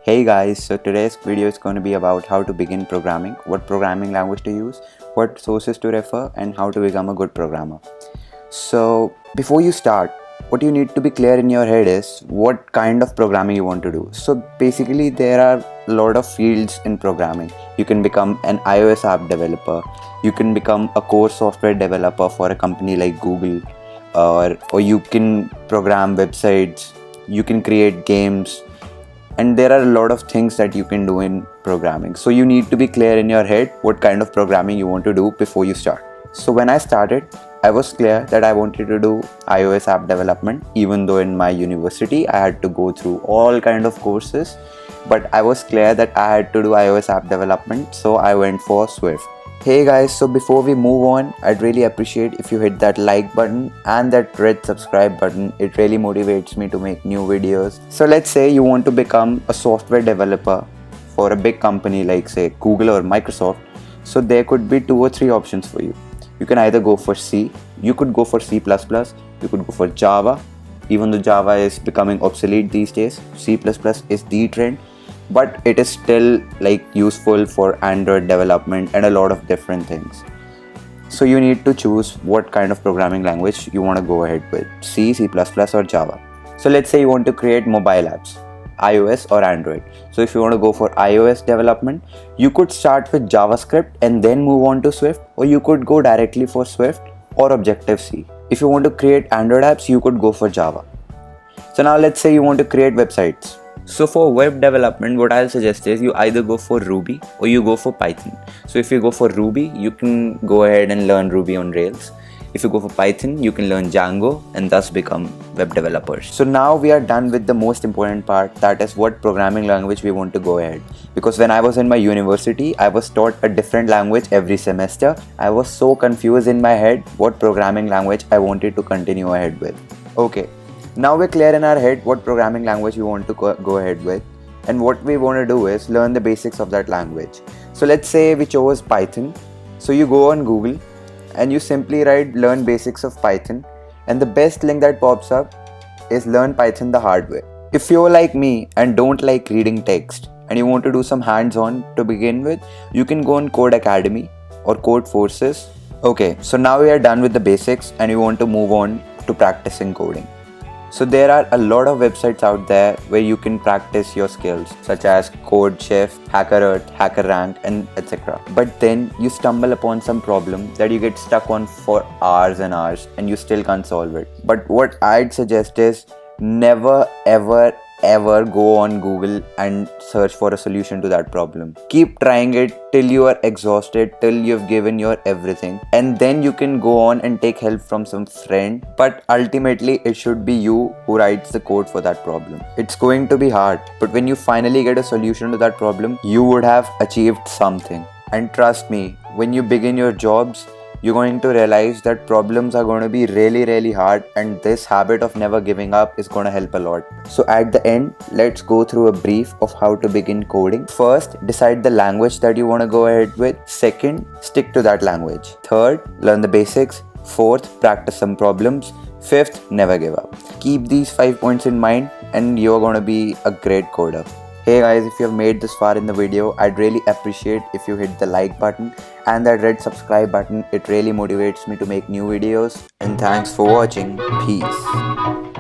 Hey guys, so today's video is going to be about how to begin programming, what programming language to use, what sources to refer, and how to become a good programmer. So before you start, what you need to be clear in your head is what kind of programming you want to do. So basically there are a lot of fields in programming. You can become an iOS app developer, you can become a core software developer for a company like Google, or you can program websites, you can create games, and there are a lot of things that you can do in programming. So you need to be clear in your head what kind of programming you want to do before you start. So when I started, I was clear that I wanted to do iOS app development, even though in my university I had to go through all kind of courses, but I was clear that I had to do iOS app development, so I went for Swift. Hey guys, so before we move on, I'd really appreciate if you hit that like button and that red subscribe button. It really motivates me to make new videos. So let's say you want to become a software developer for a big company like say Google or Microsoft. So there could be 2 or 3 options for you. You can either go for C, you could go for C++, you could go for Java. Even though Java is becoming obsolete these days, C++ is the trend, but it is still like useful for Android development and a lot of different things. So you need to choose what kind of programming language you want to go ahead with, C, C++ or Java. So let's say you want to create mobile apps, iOS or Android. So if you want to go for iOS development, you could start with JavaScript and then move on to Swift, or you could go directly for Swift or Objective-C. If you want to create Android apps, you could go for Java. So now let's say you want to create websites. So for web development, what I'll suggest is you either go for Ruby or you go for Python. So if you go for Ruby, you can go ahead and learn Ruby on Rails. If you go for Python, you can learn Django and thus become web developers. So now we are done with the most important part, that is what programming language we want to go ahead. Because when I was in my university, I was taught a different language every semester. I was so confused in my head what programming language I wanted to continue ahead with. Okay. Now we're clear in our head what programming language we want to go ahead with, and what we want to do is learn the basics of that language. So let's say we chose Python. So you go on Google and you simply write learn basics of Python, and the best link that pops up is learn Python the hard way. If you're like me and don't like reading text and you want to do some hands-on to begin with, you can go on Code Academy or Code Forces. Okay, so now we are done with the basics and we want to move on to practicing coding. So there are a lot of websites out there where you can practice your skills, such as CodeChef, HackerEarth, HackerRank, and etc. But then you stumble upon some problem that you get stuck on for hours and hours and you still can't solve it. But what I'd suggest is never ever go on Google and search for a solution to that problem. Keep trying it till you are exhausted, till you've given your everything, and then you can go on and take help from some friend. But ultimately it should be you who writes the code for that problem. It's going to be hard, but when you finally get a solution to that problem, you would have achieved something. And trust me, when you begin your jobs, you're going to realize that problems are going to be really hard, and this habit of never giving up is going to help a lot. So at the end, let's go through a brief of how to begin coding. First, decide the language that you want to go ahead with. Second, stick to that language. Third, learn the basics. Fourth, practice some problems. Fifth, never give up. Keep these 5 points in mind and you're going to be a great coder. Hey guys, if you have made this far in the video, I'd really appreciate if you hit the like button and that red subscribe button. It really motivates me to make new videos. And thanks for watching. Peace.